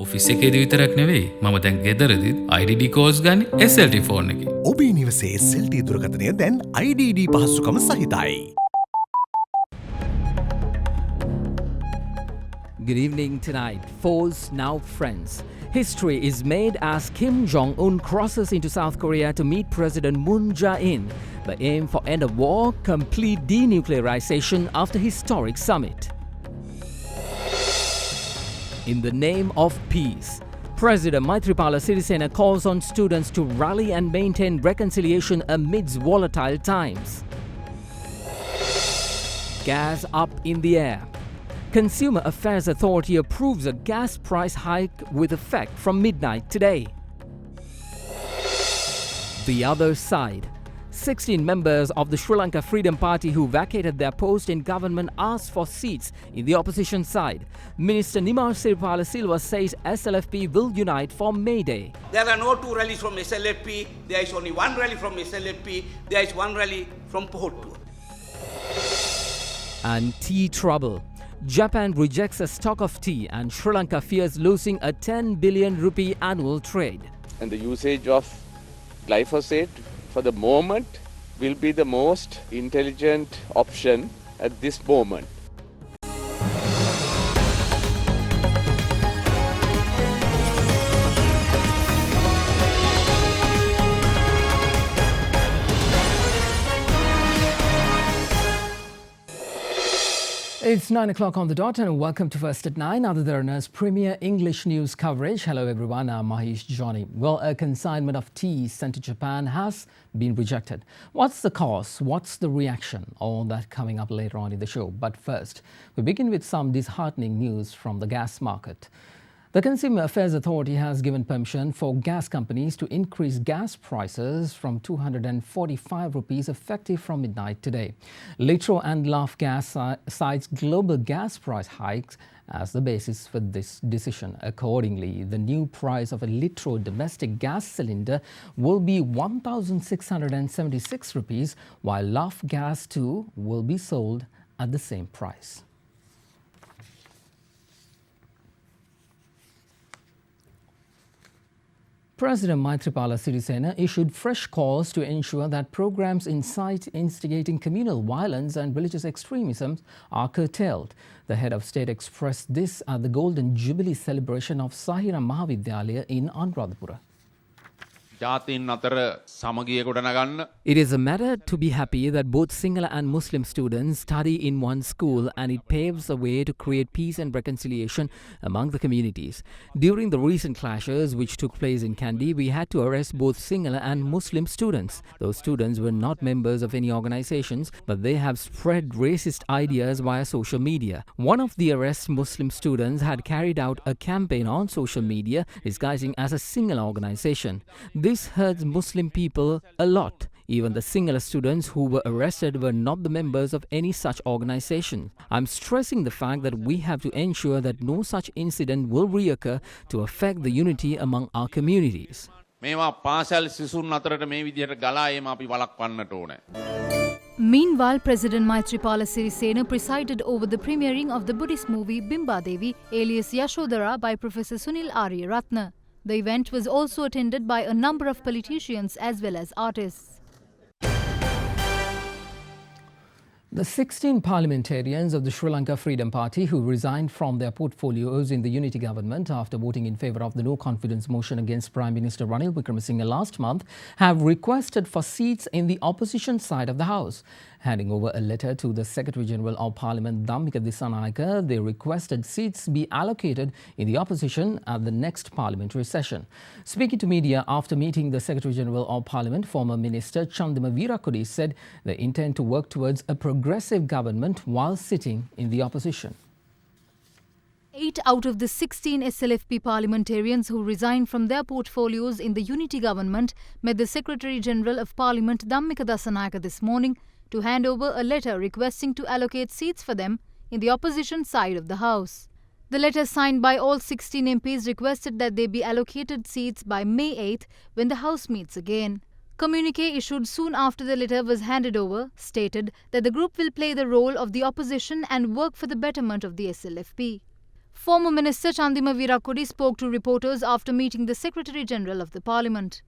Office එකේදී විතරක් නෙවෙයි මම දැන් ගෙදරදිත් IDD කෝල්ස් ගන්නේ SLT ෆෝන් එකේ. ඔබේ නිවසේ SLT දුරකථනය දැන් IDD පහසුකම සහිතයි. Good evening tonight, foes now friends. History is made as Kim Jong-un crosses into South Korea to meet President Moon Jae-in. The aim for end of war, complete denuclearization after historic summit. In the name of peace, President Maithripala Sirisena calls on students to rally and maintain reconciliation amidst volatile times. Gas up in the air. Consumer Affairs Authority approves a gas price hike with effect from midnight today. The other side. 16 members of the Sri Lanka Freedom Party who vacated their post in government asked for seats in the opposition side. Minister Nimar Siripala Silva says SLFP will unite for May Day. There are no two rallies from SLFP. There is only one rally from SLFP. There is one rally from Pompeo. And tea trouble. Japan rejects a stock of tea and Sri Lanka fears losing a 10 billion rupee annual trade. And the usage of glyphosate for the moment will be the most intelligent option at this moment. It's 9 o'clock on the dot and welcome to First at 9, Other Derana's premier English news coverage. Hello everyone, I'm Mahesh Johnny. Well, a consignment of tea sent to Japan has been rejected. What's the cause? What's the reaction? All that coming up later on in the show. But first, we begin with some disheartening news from the gas market. The Consumer Affairs Authority has given permission for gas companies to increase gas prices from 245 rupees effective from midnight today. Litro and Laf Gas cites global gas price hikes as the basis for this decision. Accordingly, the new price of a Litro domestic gas cylinder will be 1,676 rupees, while Laf Gas too will be sold at the same price. President Maithripala Sirisena issued fresh calls to ensure that programs incite instigating communal violence and religious extremism are curtailed. The head of state expressed this at the Golden Jubilee celebration of Sahira Mahavidyalaya in Anuradhapura. It is a matter to be happy that both Sinhala and Muslim students study in one school, and it paves the way to create peace and reconciliation among the communities. During the recent clashes which took place in Kandy, we had to arrest both Sinhala and Muslim students. Those students were not members of any organizations, but they have spread racist ideas via social media. One of the arrested Muslim students had carried out a campaign on social media disguising as a Sinhala organization. This hurts Muslim people a lot. Even the Sinhala students who were arrested were not the members of any such organization. I'm stressing the fact that we have to ensure that no such incident will reoccur to affect the unity among our communities. Meanwhile, President Maithripala Sirisena presided over the premiering of the Buddhist movie Bimba Devi, alias Yashodhara, by Professor Sunil Aryaratna. The event was also attended by a number of politicians as well as artists. The 16 parliamentarians of the Sri Lanka Freedom Party who resigned from their portfolios in the unity government after voting in favour of the no-confidence motion against Prime Minister Ranil Wickremesinghe last month have requested for seats in the opposition side of the House. Handing over a letter to the Secretary-General of Parliament Dhammika Dissanayake, they requested seats be allocated in the opposition at the next parliamentary session. Speaking to media after meeting the Secretary-General of Parliament, former Minister Chandima Virakudi said they intend to work towards a progressive government while sitting in the opposition. 8 out of the 16 SLFP parliamentarians who resigned from their portfolios in the unity government met the Secretary-General of Parliament Dhammika Dissanayake this morning to hand over a letter requesting to allocate seats for them in the opposition side of the House. The letter signed by all 16 MPs requested that they be allocated seats by May 8th when the House meets again. Communique issued soon after the letter was handed over stated that the group will play the role of the opposition and work for the betterment of the SLFP. Former Minister Chandima Virakudi spoke to reporters after meeting the Secretary General of the Parliament.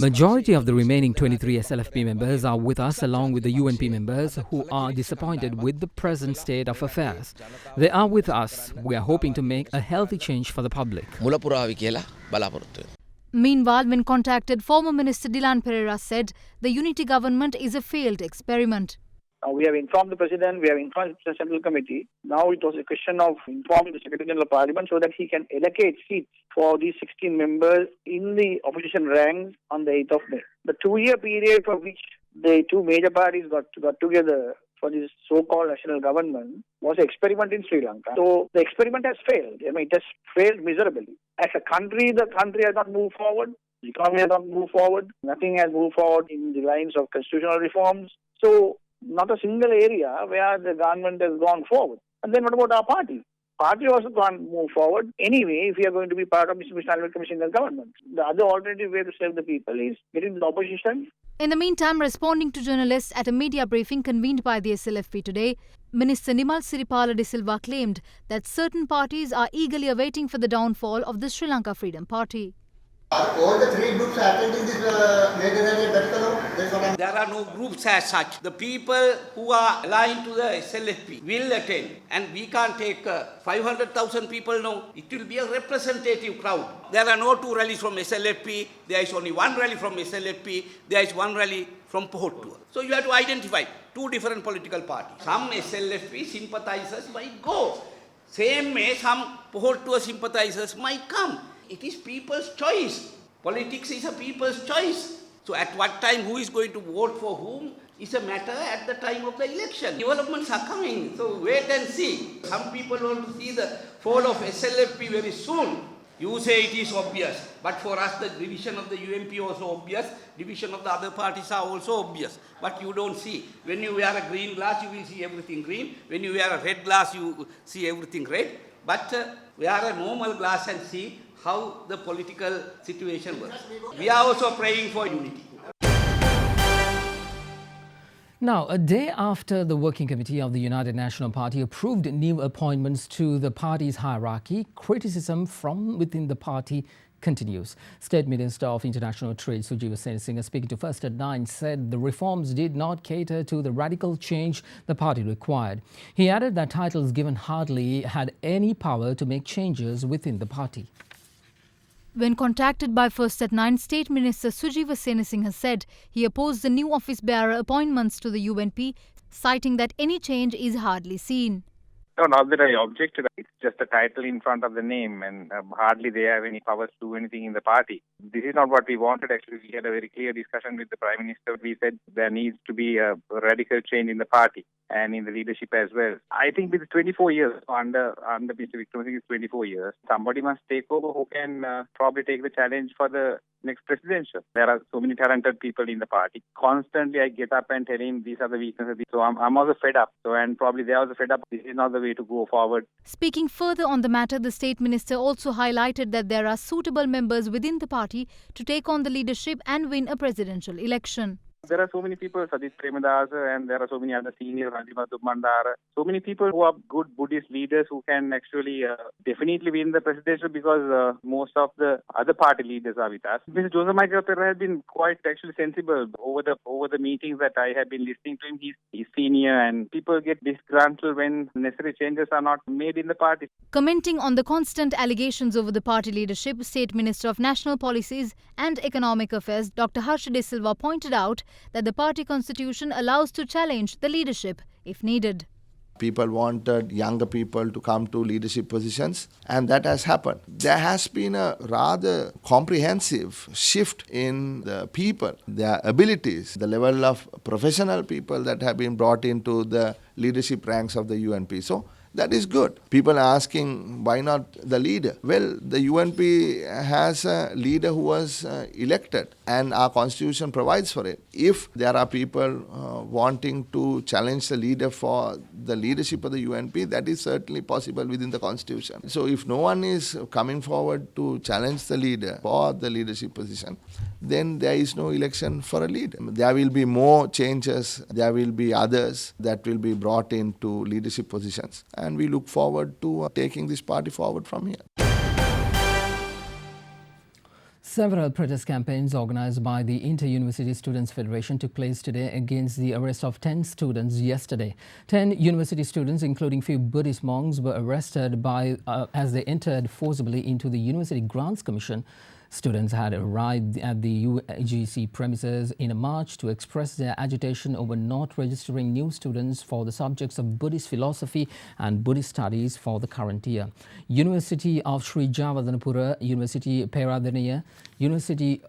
Majority of the remaining 23 SLFP members are with us along with the UNP members who are disappointed with the present state of affairs. They are with us. We are hoping to make a healthy change for the public. Meanwhile, when contacted, former Minister Dilan Pereira said the unity government is a failed experiment. We have informed the President, we have informed the Central Committee. Now it was a question of informing the Secretary General of Parliament so that he can allocate seats for these 16 members in the opposition ranks on the 8th of May. The 2-year period for which the two major parties got together for this so-called national government was an experiment in Sri Lanka. So the experiment has failed. It has failed miserably. As a country, the country has not moved forward. The economy has not moved forward. Nothing has moved forward in the lines of constitutional reforms. So not a single area where the government has gone forward. And then what about our party? Party also can't move forward. Anyway, if we are going to be part of Mr. Alvin Commission's government, the other alternative way to serve the people is getting the opposition. In the meantime, responding to journalists at a media briefing convened by the SLFP today, Minister Nimal Siripala de Silva claimed that certain parties are eagerly awaiting for the downfall of the Sri Lanka Freedom Party. All the three groups are attending this There are no groups as such. The people who are aligned to the SLFP will attend, and we can't take 500,000 people now. It will be a representative crowd. There are no two rallies from SLFP. There is only one rally from SLFP. There is one rally from Pompeo. So you have to identify two different political parties. Some SLFP sympathizers might go. Same way, some Pompeo sympathizers might come. It is people's choice. Politics is a people's choice. So at what time who is going to vote for whom is a matter at the time of the election. Developments are coming, so wait and see. Some people want to see the fall of SLFP very soon. You say it is obvious, but for us the division of the UMP is also obvious, division of the other parties are also obvious, but you don't see. When you wear a green glass, you will see everything green. When you wear a red glass, you see everything red. But wear a normal glass and see how the political situation works. We are also praying for unity. Now, a day after the Working Committee of the United National Party approved new appointments to the party's hierarchy, criticism from within the party continues. State Minister of International Trade Sujiva Senasinghe, speaking to First at 9, said the reforms did not cater to the radical change the party required. He added that titles given hardly had any power to make changes within the party. When contacted by First at 9, State Minister Sujiva Senasinghe said he opposed the new office bearer appointments to the UNP, citing that any change is hardly seen. No, not that I objected. It's just a title in front of the name, and hardly they have any powers to do anything in the party. This is not what we wanted. Actually, we had a very clear discussion with the Prime Minister. We said there needs to be a radical change in the party and in the leadership as well. I think with 24 years, under Mr. Wickremesinghe, it's 24 years, somebody must take over who can probably take the challenge for the next presidential. There are so many talented people in the party. Constantly I get up and tell him these are the weaknesses. So I'm also fed up. So, and probably they are also fed up. This is not the way to go forward. Speaking further on the matter, the State Minister also highlighted that there are suitable members within the party to take on the leadership and win a presidential election. There are so many people, Sajith Premadasa, and there are so many other seniors, Ranjimatu Mandara, so many people who are good Buddhist leaders who can actually definitely win the presidential because most of the other party leaders are with us. Mr. Joseph Michael Pereira has been quite actually sensible over the meetings that I have been listening to him. He's senior and people get disgruntled when necessary changes are not made in the party. Commenting on the constant allegations over the party leadership, State Minister of National Policies and Economic Affairs Dr. Harsha De Silva pointed out that the party constitution allows to challenge the leadership if needed. People wanted younger people to come to leadership positions, and that has happened. There has been a rather comprehensive shift in the people, their abilities, the level of professional people that have been brought into the leadership ranks of the UNP. So that is good. People are asking, why not the leader? Well, the UNP has a leader who was elected, and our constitution provides for it. If there are people wanting to challenge the leader for the leadership of the UNP, that is certainly possible within the constitution. So if no one is coming forward to challenge the leader for the leadership position, then there is no election for a leader. There will be more changes. There will be others that will be brought into leadership positions. and we look forward to taking this party forward from here. Several protest campaigns organized by the Inter-University Students' Federation took place today against the arrest of 10 students yesterday. 10 university students, including few Buddhist monks, were arrested as they entered forcibly into the University Grants Commission. Students had arrived at the UGC premises in a march to express their agitation over not registering new students for the subjects of Buddhist philosophy and Buddhist studies for the current year. University of Sri Jawadanapura, University Peradeniya, University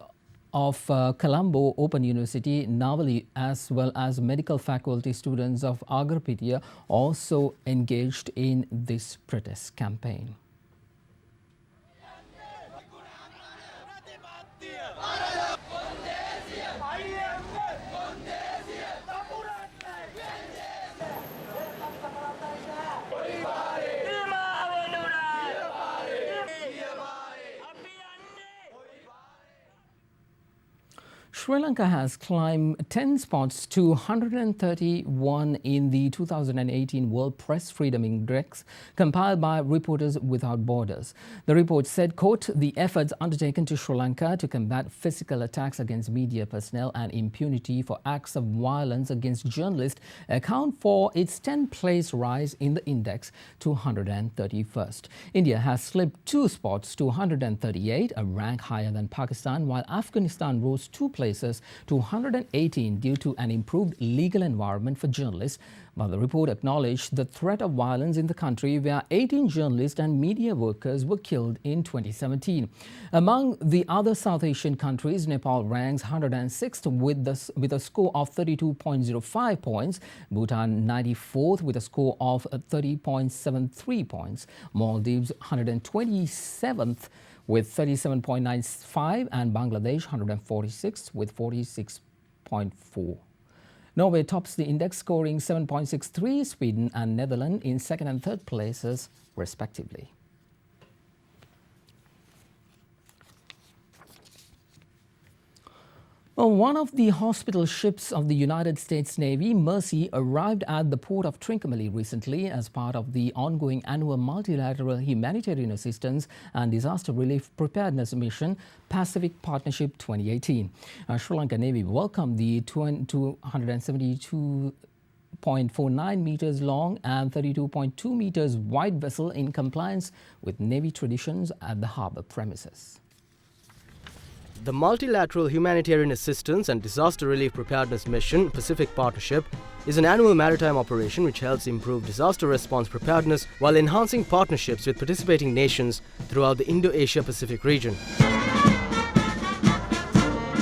of Colombo Open University, Navali, as well as medical faculty students of Agarpitiya also engaged in this protest campaign. Sri Lanka has climbed 10 spots to 131 in the 2018 World Press Freedom Index compiled by Reporters Without Borders. The report said, quote, the efforts undertaken to Sri Lanka to combat physical attacks against media personnel and impunity for acts of violence against journalists account for its 10th-place rise in the index to 131st. India has slipped 2 spots to 138, a rank higher than Pakistan, while Afghanistan rose 2 places to 118 due to an improved legal environment for journalists. But the report acknowledged the threat of violence in the country, where 18 journalists and media workers were killed in 2017. Among the other South Asian countries, Nepal ranks 106th with a score of 32.05 points, Bhutan 94th with a score of 30.73 points, Maldives 127th with 37.95, and Bangladesh 146th with 46.4. Norway tops the index, scoring 7.63, Sweden and Netherlands in 2nd and 3rd places, respectively. Well, one of the hospital ships of the United States Navy, Mercy, arrived at the port of Trincomalee recently as part of the ongoing annual multilateral humanitarian assistance and disaster relief preparedness mission, Pacific Partnership 2018. Sri Lanka Navy welcomed the 272.49 meters long and 32.2 meters wide vessel in compliance with Navy traditions at the harbour premises. The Multilateral Humanitarian Assistance and Disaster Relief Preparedness Mission, Pacific Partnership, is an annual maritime operation which helps improve disaster response preparedness while enhancing partnerships with participating nations throughout the Indo-Asia-Pacific region.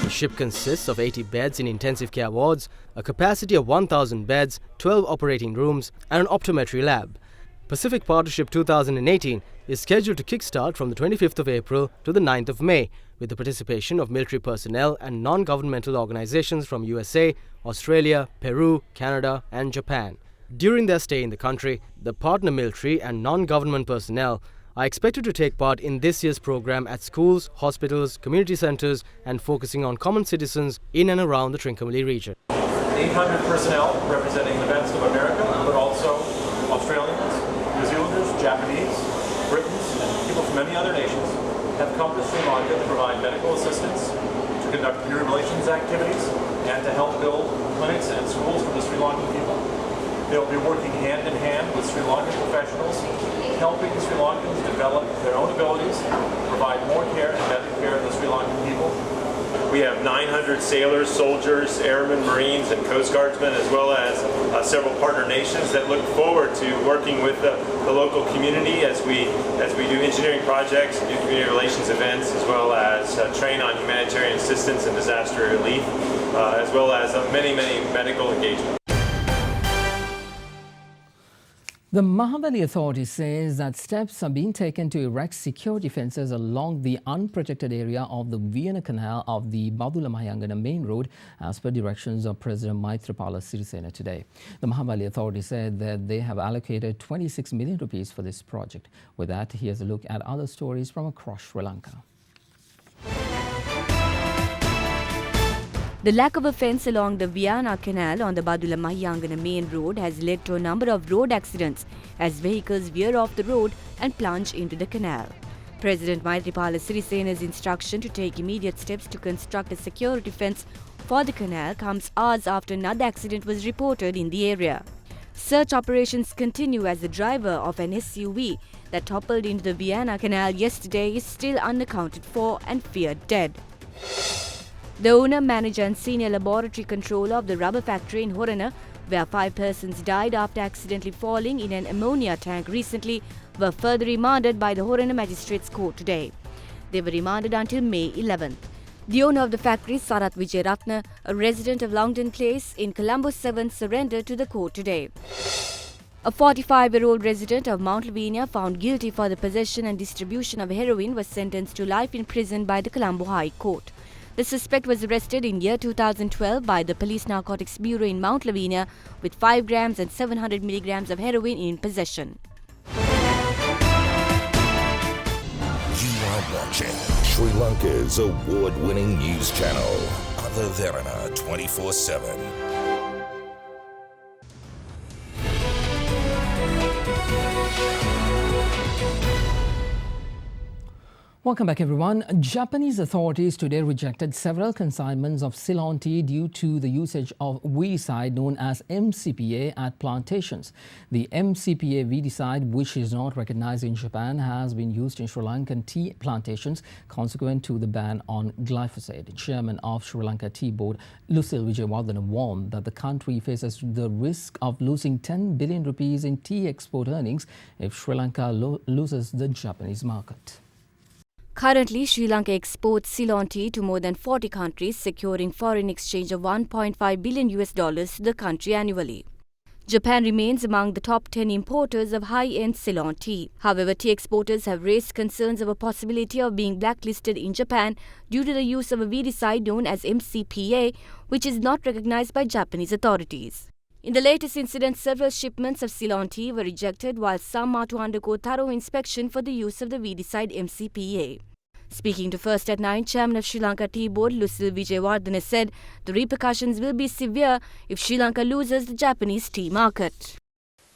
The ship consists of 80 beds in intensive care wards, a capacity of 1,000 beds, 12 operating rooms, and an optometry lab. Pacific Partnership 2018 is scheduled to kickstart from the 25th of April to the 9th of May, with the participation of military personnel and non-governmental organizations from USA, Australia, Peru, Canada, and Japan. During their stay in the country, the partner military and non-government personnel are expected to take part in this year's program at schools, hospitals, community centers, and focusing on common citizens in and around the Trincomalee region. 800 personnel representing the best of America, but also Australians, New Zealanders, Japanese, Britons, and people from many other nations have come to Sri Lanka to provide medical assistance, to conduct community relations activities, and to help build clinics and schools for the Sri Lankan people. They'll be working hand in hand with Sri Lankan professionals, helping Sri Lankans develop their own abilities, provide more care and better care to the Sri Lankan people. We have 900 sailors, soldiers, airmen, Marines, and Coast Guardsmen, as well as several partner nations that look forward to working with the local community as we do engineering projects, do community relations events, as well as train on humanitarian assistance and disaster relief, as well as many medical engagements. The Mahabali Authority says that steps are being taken to erect security fences along the unprotected area of the Vienna Canal of the Badula-Mahayangana main road, as per directions of President Maithripala Sirisena today. The Mahabali Authority said that they have allocated 26 million rupees for this project. With that, here's a look at other stories from across Sri Lanka. The lack of a fence along the Viana Canal on the Badula Mahiyangana main road has led to a number of road accidents as vehicles veer off the road and plunge into the canal. President Maithripala Sirisena's instruction to take immediate steps to construct a security fence for the canal comes hours after another accident was reported in the area. Search operations continue as the driver of an SUV that toppled into the Viana Canal yesterday is still unaccounted for and feared dead. The owner, manager and senior laboratory controller of the rubber factory in Horana, where 5 persons died after accidentally falling in an ammonia tank recently, were further remanded by the Horana Magistrates Court today. They were remanded until May 11th. The owner of the factory, Sarath Vijayaratna, a resident of Longton Place in Colombo 7, surrendered to the court today. A 45-year-old resident of Mount Lavinia found guilty for the possession and distribution of heroin was sentenced to life in prison by the Colombo High Court. The suspect was arrested in year 2012 by the Police Narcotics Bureau in Mount Lavinia with 5 grams and 700 milligrams of heroin in possession. You are watching Sri Lanka's award-winning news channel, Derana 24/7. Welcome back, everyone. Japanese authorities today rejected several consignments of Ceylon tea due to the usage of weedicide known as MCPA at plantations. The MCPA weedicide, which is not recognized in Japan, has been used in Sri Lankan tea plantations consequent to the ban on glyphosate. Chairman of Sri Lanka Tea Board, Lucille Vijayawardena, warned that the country faces the risk of losing 10 billion rupees in tea export earnings if Sri Lanka loses the Japanese market. Currently, Sri Lanka exports Ceylon tea to more than 40 countries, securing foreign exchange of $1.5 billion to the country annually. Japan remains among the top 10 importers of high-end Ceylon tea. However, tea exporters have raised concerns of a possibility of being blacklisted in Japan due to the use of a weedicide known as MCPA, which is not recognized by Japanese authorities. In the latest incident, several shipments of Ceylon tea were rejected, while some are to undergo thorough inspection for the use of the weedicide MCPA. Speaking to First at 9, Chairman of Sri Lanka Tea Board, Lucille Vijayawardena, said the repercussions will be severe if Sri Lanka loses the Japanese tea market.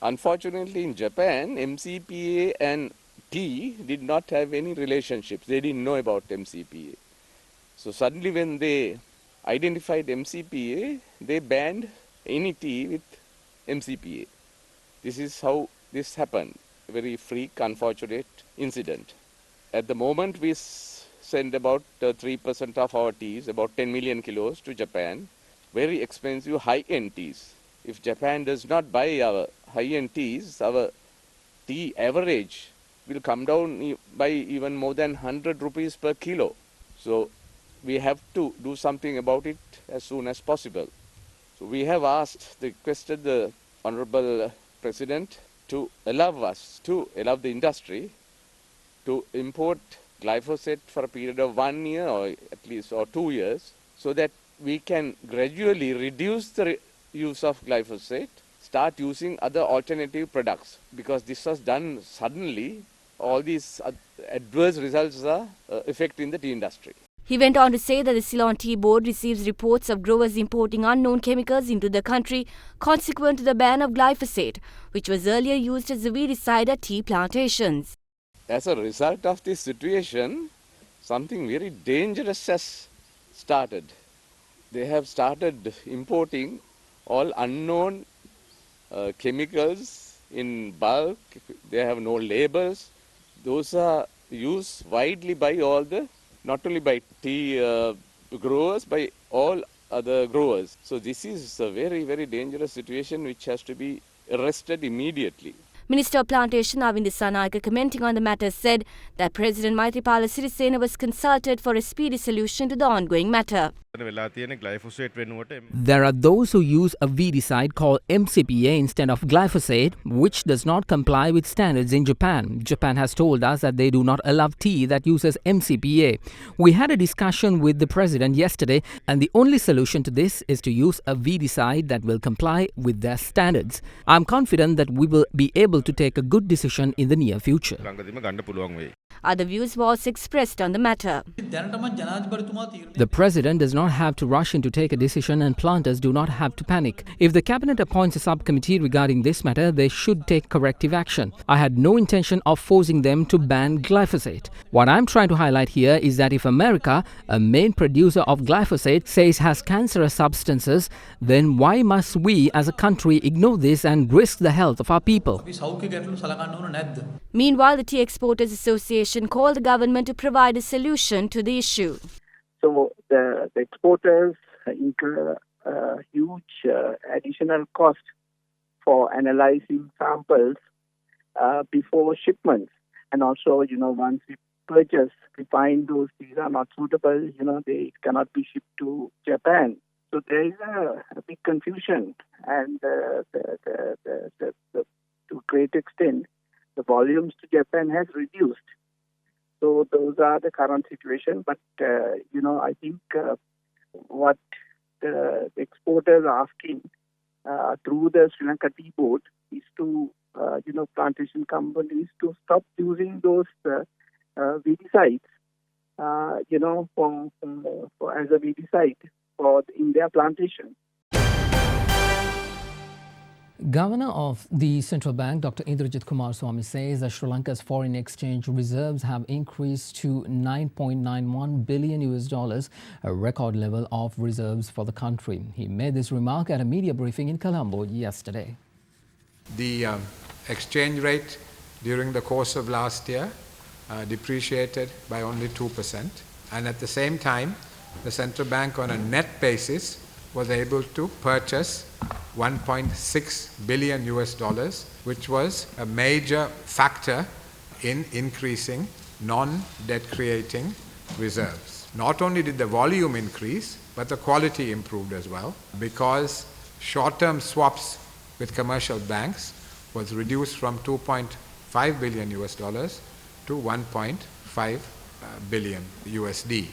Unfortunately, in Japan, MCPA and tea did not have any relationships. They didn't know about MCPA. So suddenly when they identified MCPA, they banned any tea with MCPA. This is how this happened. A very freak, unfortunate incident. At the moment, we send about 3% of our teas, about 10 million kilos, to Japan. Very expensive high-end teas. If Japan does not buy our high-end teas, our tea average will come down by even more than 100 rupees per kilo. So we have to do something about it as soon as possible. So we have requested the Honorable President to allow the industry to import glyphosate for a period of 1 year or at least 2 years, so that we can gradually reduce the use of glyphosate, start using other alternative products. Because this was done suddenly, all these adverse results are affecting the tea industry. He went on to say that the Ceylon Tea Board receives reports of growers importing unknown chemicals into the country consequent to the ban of glyphosate, which was earlier used as a weedicide at tea plantations. As a result of this situation, something very dangerous has started. They have started importing all unknown chemicals in bulk. They have no labels. Those are used widely by all not only by tea growers, by all other growers. So this is a very, very dangerous situation which has to be arrested immediately. Minister of Plantation Avinda Sanayaka, commenting on the matter, said that President Maithripala Sirisena was consulted for a speedy solution to the ongoing matter. There are those who use a weedicide called MCPA instead of glyphosate, which does not comply with standards in Japan. Japan has told us that they do not allow tea that uses MCPA. We had a discussion with the president yesterday, and the only solution to this is to use a weedicide that will comply with their standards. I'm confident that we will be able to take a good decision in the near future. Other views was expressed on the matter. The president does not have to rush in to take a decision, and planters do not have to panic. If the cabinet appoints a subcommittee regarding this matter, they should take corrective action. I had no intention of forcing them to ban glyphosate. What I'm trying to highlight here is that if America, a main producer of glyphosate, says has cancerous substances, then why must we as a country ignore this and risk the health of our people? Meanwhile, the Tea Exporters Association called the government to provide a solution to the issue. So the exporters incur a huge additional cost for analyzing samples before shipments. And also, once we purchase, we find these are not suitable, they cannot be shipped to Japan. So there is a big confusion, and to a great extent, the volumes to Japan has reduced. So those are the current situation. But, I think what the exporters are asking through the Sri Lanka Tea Board is to, plantation companies to stop using those weedicides, for as a weedicide in their plantation. Governor of the Central Bank, Dr. Indrajit Kumaraswamy, says that Sri Lanka's foreign exchange reserves have increased to $9.91 billion, a record level of reserves for the country. He made this remark at a media briefing in Colombo yesterday. The exchange rate during the course of last year depreciated by only 2%, and at the same time, the central bank on a net basis was able to purchase $1.6 billion, which was a major factor in increasing non-debt creating reserves. Not only did the volume increase, but the quality improved as well, because short-term swaps with commercial banks was reduced from $2.5 billion to $1.5 billion USD.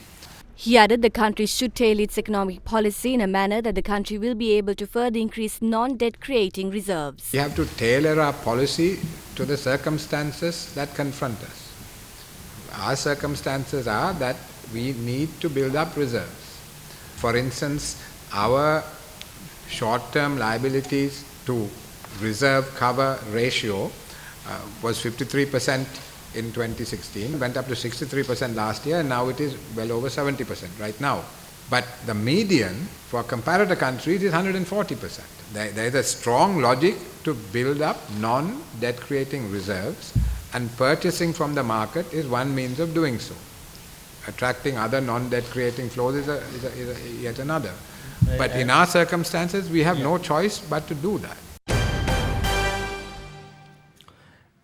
He added the country should tailor its economic policy in a manner that the country will be able to further increase non-debt creating reserves. We have to tailor our policy to the circumstances that confront us. Our circumstances are that we need to build up reserves. For instance, our short-term liabilities to reserve cover ratio was 53% in 2016, went up to 63% last year, and now it is well over 70% right now. But the median for comparator countries is 140%. There is a strong logic to build up non-debt creating reserves, and purchasing from the market is one means of doing so. Attracting other non-debt creating flows is yet another. But in our circumstances, we have no choice but to do that.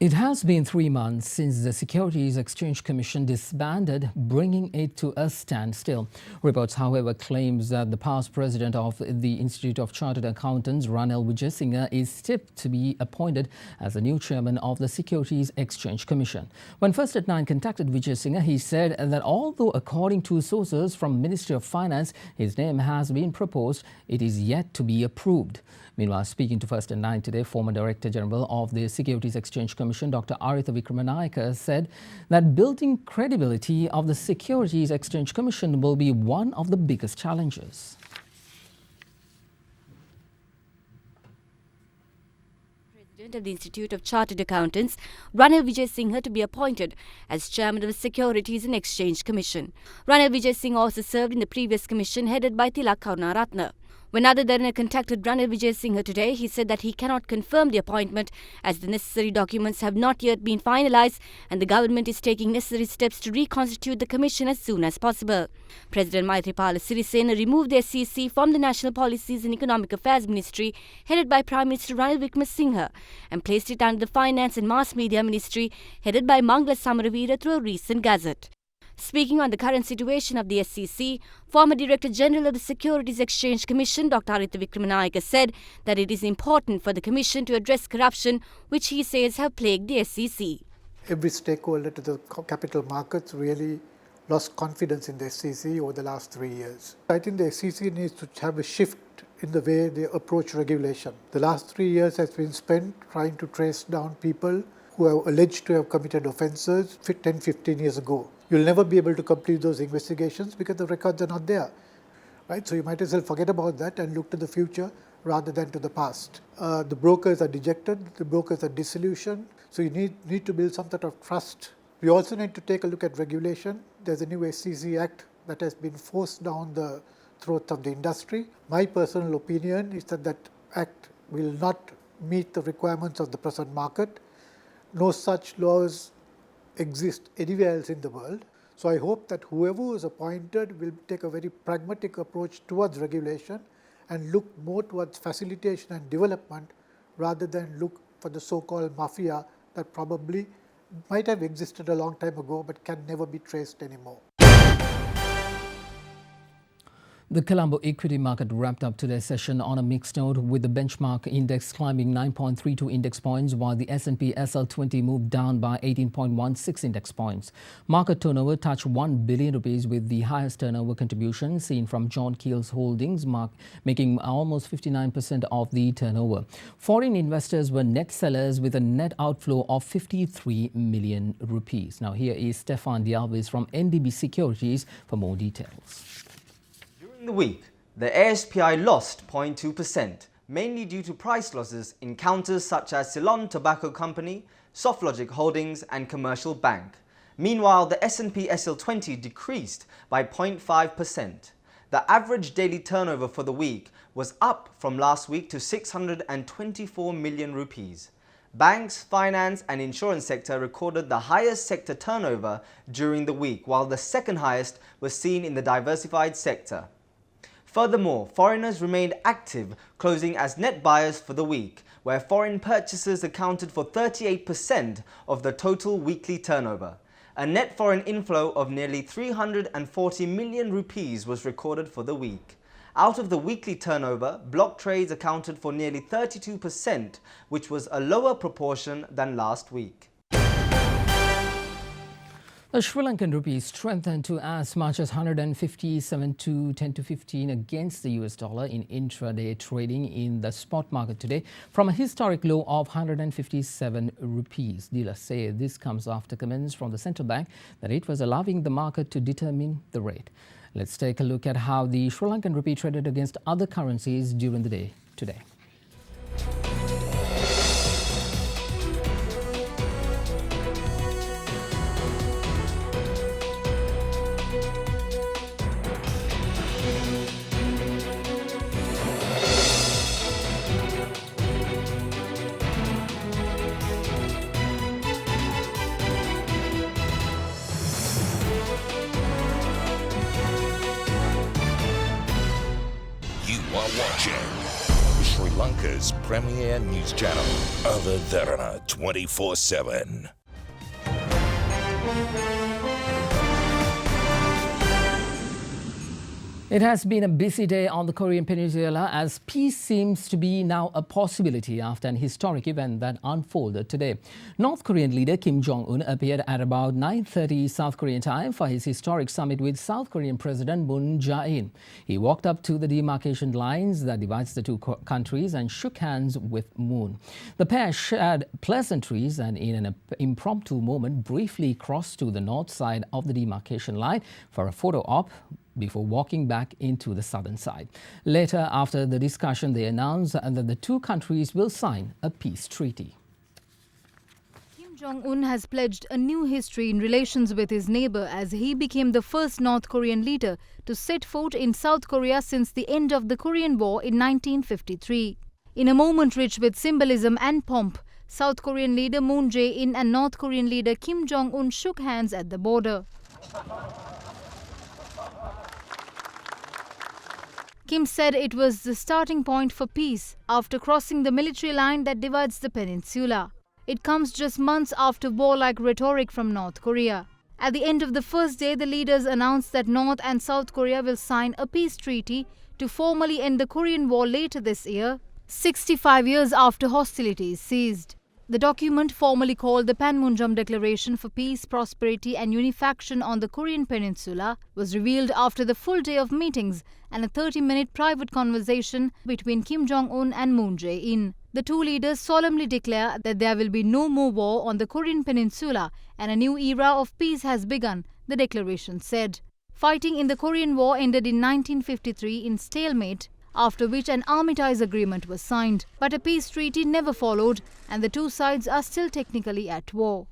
It has been 3 months since the Securities Exchange Commission disbanded, bringing it to a standstill. Reports, however, claims that the past president of the Institute of Chartered Accountants, Ranil Wijesinghe, is tipped to be appointed as the new chairman of the Securities Exchange Commission. When First at 9 contacted Wijesinghe, he said that although according to sources from Ministry of Finance, his name has been proposed, it is yet to be approved. Meanwhile, speaking to First and 9 today, former Director General of the Securities Exchange Commission, Dr. Aritha Vikramanayake, said that building credibility of the Securities Exchange Commission will be one of the biggest challenges. President of the Institute of Chartered Accountants, Ranil Wijesinghe, to be appointed as chairman of the Securities and Exchange Commission. Ranil Wijesinghe also served in the previous commission headed by Tilak Karunaratne. When other Derana contacted Ranil Wijesinghe today, he said that he cannot confirm the appointment as the necessary documents have not yet been finalized and the government is taking necessary steps to reconstitute the commission as soon as possible. President Maithripala Sirisena removed the SEC from the National Policies and Economic Affairs Ministry headed by Prime Minister Ranil Wickremesinghe and placed it under the Finance and Mass Media Ministry headed by Mangala Samaravira through a recent gazette. Speaking on the current situation of the SEC, former Director General of the Securities Exchange Commission, Dr. Aritha Vikramanayake, said that it is important for the Commission to address corruption, which he says have plagued the SEC. Every stakeholder to the capital markets really lost confidence in the SEC over the last 3 years. I think the SEC needs to have a shift in the way they approach regulation. The last 3 years has been spent trying to trace down people who are alleged to have committed offences 10-15 years ago. You'll never be able to complete those investigations because the records are not there. Right? So you might as well forget about that and look to the future rather than to the past. The brokers are dejected, the brokers are disillusioned, so you need to build some sort of trust. We also need to take a look at regulation. There's a new SEC Act that has been forced down the throats of the industry. My personal opinion is that that Act will not meet the requirements of the present market. No such laws exist anywhere else in the world. So I hope that whoever is appointed will take a very pragmatic approach towards regulation and look more towards facilitation and development rather than look for the so-called mafia that probably might have existed a long time ago but can never be traced anymore. The Colombo equity market wrapped up today's session on a mixed note, with the benchmark index climbing 9.32 index points, while the S&P SL20 moved down by 18.16 index points. Market turnover touched 1 billion rupees, with the highest turnover contribution seen from John Keel's holdings, making almost 59% of the turnover. Foreign investors were net sellers with a net outflow of 53 million rupees. Now here is Stefan Dialvis from NDB Securities for more details. During the week, the ASPI lost 0.2%, mainly due to price losses in counters such as Ceylon Tobacco Company, SoftLogic Holdings and Commercial Bank. Meanwhile, the S&P SL20 decreased by 0.5%. The average daily turnover for the week was up from last week to 624 million rupees. Banks, finance and insurance sector recorded the highest sector turnover during the week, while the second highest was seen in the diversified sector. Furthermore, foreigners remained active, closing as net buyers for the week, where foreign purchases accounted for 38% of the total weekly turnover. A net foreign inflow of nearly 340 million rupees was recorded for the week. Out of the weekly turnover, block trades accounted for nearly 32%, which was a lower proportion than last week. The Sri Lankan rupee strengthened to as much as 157 to 10 to 15 against the US dollar in intraday trading in the spot market today, from a historic low of 157 rupees. Dealers say this comes after comments from the central bank that it was allowing the market to determine the rate. Let's take a look at how the Sri Lankan rupee traded against other currencies during the day today. Sri Lanka's premier news channel, Other Derana 24/7. It has been a busy day on the Korean Peninsula, as peace seems to be now a possibility after an historic event that unfolded today. North Korean leader Kim Jong-un appeared at about 9:30 South Korean time for his historic summit with South Korean President Moon Jae-in. He walked up to the demarcation lines that divides the two countries and shook hands with Moon. The pair shared pleasantries and in an impromptu moment briefly crossed to the north side of the demarcation line for a photo op before walking back into the southern side. Later, after the discussion, they announced that the two countries will sign a peace treaty. Kim Jong-un has pledged a new history in relations with his neighbour, as he became the first North Korean leader to set foot in South Korea since the end of the Korean War in 1953. In a moment rich with symbolism and pomp, South Korean leader Moon Jae-in and North Korean leader Kim Jong-un shook hands at the border. Kim said it was the starting point for peace after crossing the military line that divides the peninsula. It comes just months after warlike rhetoric from North Korea. At the end of the first day, the leaders announced that North and South Korea will sign a peace treaty to formally end the Korean War later this year, 65 years after hostilities ceased. The document, formally called the Panmunjom Declaration for Peace, Prosperity and Unification on the Korean Peninsula, was revealed after the full day of meetings and a 30-minute private conversation between Kim Jong-un and Moon Jae-in. The two leaders solemnly declare that there will be no more war on the Korean peninsula and a new era of peace has begun, the declaration said. Fighting in the Korean War ended in 1953 in stalemate, after which an armistice agreement was signed. But a peace treaty never followed and the two sides are still technically at war.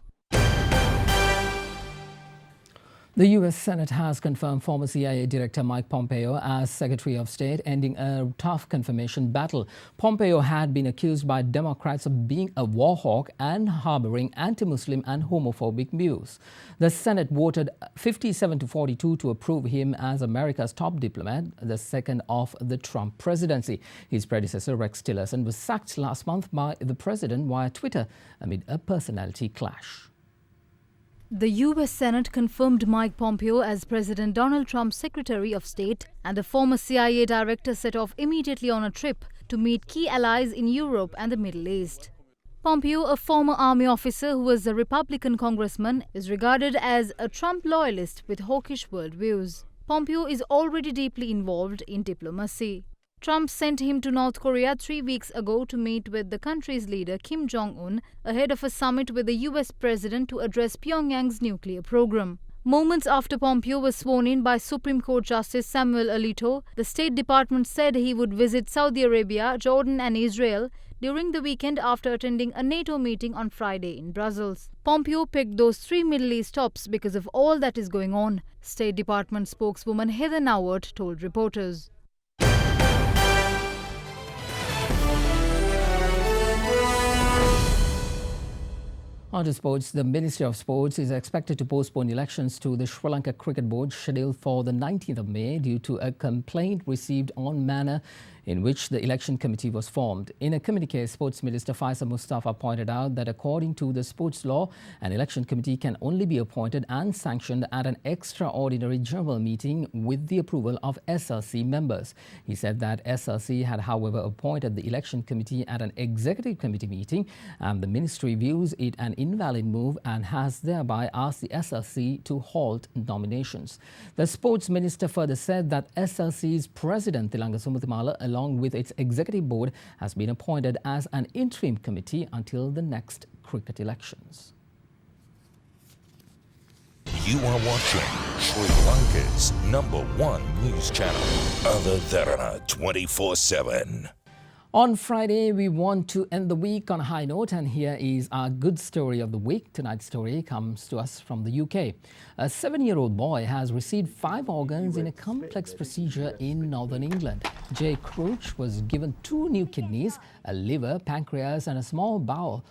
The U.S. Senate has confirmed former CIA Director Mike Pompeo as Secretary of State, ending a tough confirmation battle. Pompeo had been accused by Democrats of being a war hawk and harboring anti-Muslim and homophobic views. The Senate voted 57-42 to approve him as America's top diplomat, the second of the Trump presidency. His predecessor, Rex Tillerson, was sacked last month by the president via Twitter amid a personality clash. The U.S. Senate confirmed Mike Pompeo as President Donald Trump's Secretary of State, and the former CIA director set off immediately on a trip to meet key allies in Europe and the Middle East. Pompeo, a former army officer who was a Republican congressman, is regarded as a Trump loyalist with hawkish worldviews. Pompeo is already deeply involved in diplomacy. Trump sent him to North Korea 3 weeks ago to meet with the country's leader Kim Jong-un ahead of a summit with the US president to address Pyongyang's nuclear program. Moments after Pompeo was sworn in by Supreme Court Justice Samuel Alito, the State Department said he would visit Saudi Arabia, Jordan and Israel during the weekend after attending a NATO meeting on Friday in Brussels. Pompeo picked those 3 Middle East stops because of all that is going on, State Department spokeswoman Heather Nauert told reporters. On to sports, the Ministry of Sports is expected to postpone elections to the Sri Lanka Cricket Board scheduled for the 19th of May due to a complaint received on manner in which the election committee was formed. In a communique, Sports Minister Faisal Mustafa pointed out that according to the sports law, an election committee can only be appointed and sanctioned at an extraordinary general meeting with the approval of SLC members. He said that SLC had, however, appointed the election committee at an executive committee meeting, and the ministry views it an invalid move and has thereby asked the SLC to halt nominations. The sports minister further said that SLC's president, Tilanga Sumuthimala, along with its executive board, has been appointed as an interim committee until the next cricket elections. You are watching Sri Lanka's #1 news channel, Derana 24/7. On Friday, we want to end the week on a high note, and here is our good story of the week. Tonight's story comes to us from the UK. A 7-year-old boy has received 5 organs in a complex procedure in northern England. Jay Crouch was given 2 new kidneys, a liver, pancreas and a small bowel,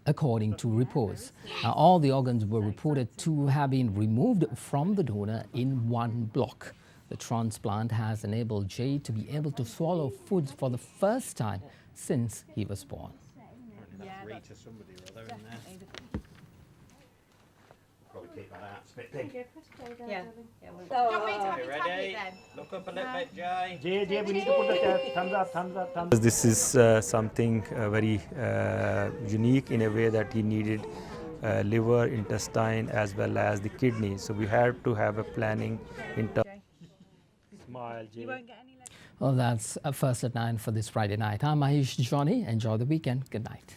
according to reports. Now, all the organs were reported to have been removed from the donor in one block. The transplant has enabled Jay to be able to swallow foods for the first time since he was born. Ready? Look up a little bit, Jay. Jay, we need to put the thumbs up, thumbs up, thumbs up. This is something very unique in a way that he needed liver, intestine as well as the kidney. So we had to have a planning in terms. Smile, Jay. Well, that's First at 9 for this Friday night. I'm Mahesh Johnny. Enjoy the weekend. Good night.